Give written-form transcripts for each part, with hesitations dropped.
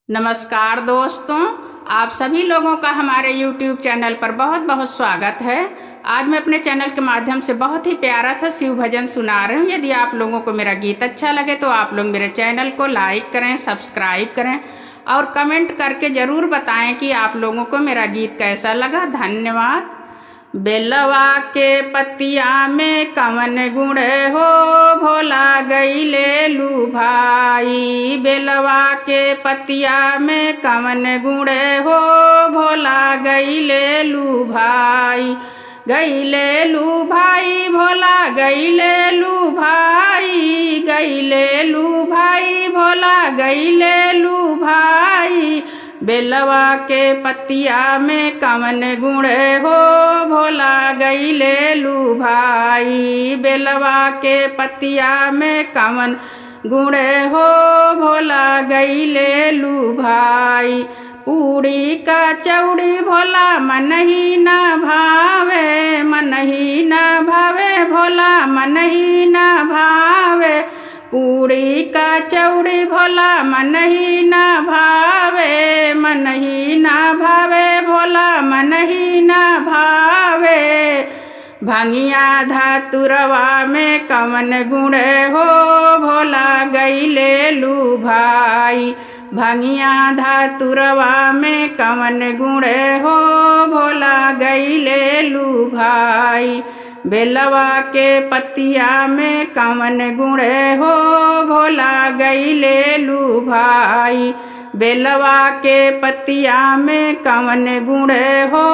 नमस्कार दोस्तों, आप सभी लोगों का हमारे YouTube चैनल पर बहुत बहुत स्वागत है। आज मैं अपने चैनल के माध्यम से बहुत ही प्यारा सा शिव भजन सुना रही हूँ। यदि आप लोगों को मेरा गीत अच्छा लगे तो आप लोग मेरे चैनल को लाइक करें, सब्सक्राइब करें और कमेंट करके ज़रूर बताएं कि आप लोगों को मेरा गीत कैसा लगा। धन्यवाद। बेलवा के पतिया में कवन गुण हो, भोला गईले लू भाई। बेलवा के पतिया में कवन गुण हो, भोला गईले लू भाई। गईले लू भाई, भोला गईले लू भाई। गईले लू भाई, भोला गईले लू भाई। बेलवा के पतिया में कवन गुण हो, भोला गईले लू भाई। बेलवा के पतिया में कवन गुण हो, भोला गईले लू भाई। पूड़ी का चौड़ी भोला मन ही न भावे, मन ही न भावे भोला मन ही न भावे। पूड़ी का चौड़ी भोला मन ही न भावे, मन ही न भावे भोला मन ही न भावे। भंगिया धातुरवा में कवन गुण हो, भोला गईले लू भाई। भंगिया धातुरवा में कवन गुण हो, भोला गईले लू भाई। बेलवा के पतिया में कवन गुण हो, भोला गईले लू भाई। बेलवा के पतिया में कवन गुण हो,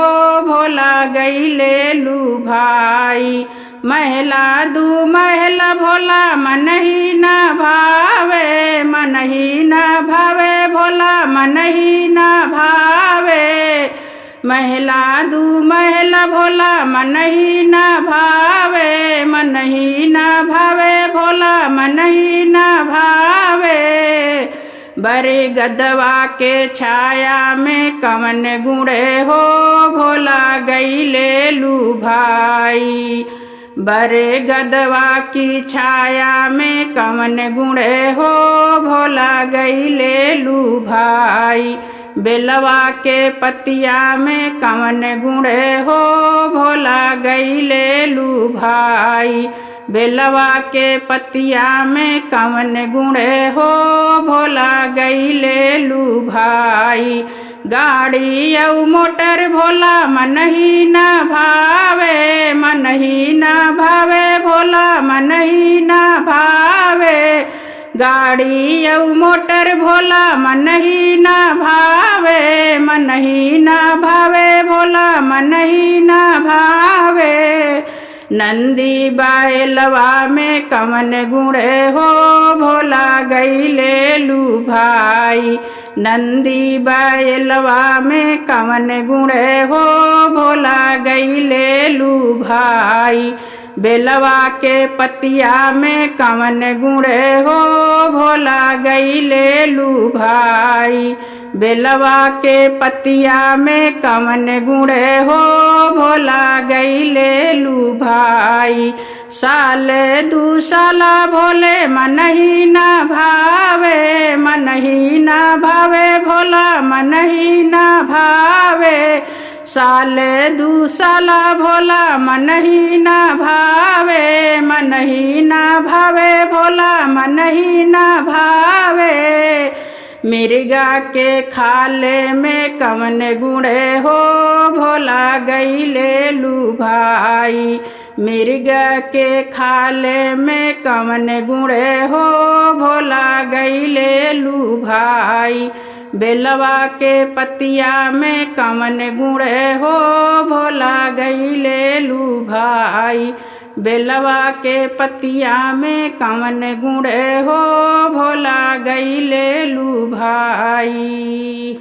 भोला गईले लू भाई। महला दू महला भोला मन ही न भावे, मन ही न भावे भोला मन ही न भावे। महला दू महला भोला मन ही न भावे, मन ही न भावे भोला मन ही न भावे। बरे गदवा के छाया में कवन गुण हो, भोला गईले लू भाई। बरे गदवा की छाया में कवन गुण हो, भोला गईले लू भाई। बेलवा के पतिया में कवन गुण हो, भोला गईले लू भाई। बेलवा के पतिया में कवन गुण हो, भोला गईले लू भाई। गाड़ी औ मोटर भोला मन ही न भावे, मन ही न भावे भोला मन ही न भावे। गाड़ी औ मोटर भोला मन ही न भावे, मन ही न भावे भोला मन ही न भावे। नंदी बैलवा में कवन गुण हो, भोला गईले लू भाई। नंदी बैलवा में कवन गुण हो, भोला गईले लू भाई। बेलवा के पतिया में कवन गुण हो, भोला गईले लू भाई। बेलवा के पतिया में कवन गुण हो, भोला गईले लू भाई। साल दू साला भोले मन ही न भावे, मन ही न भावे भोला मन ही न भावे। साल दू साला भोला मन ही न भावे, मन ही न भावे भोला मन ही न भावे। मिर्गा के खाले में कवन गुण हो, भोला गईले लू भाई। मिर्गा के खाले में कवन गुण हो, भोला गईले लू भाई। बेलवा के पतिया में कवन गुण हो, भोला गईले लू भाई। बेलवा के पतिया में कवन गुण हो, भोला गईले लू भाई।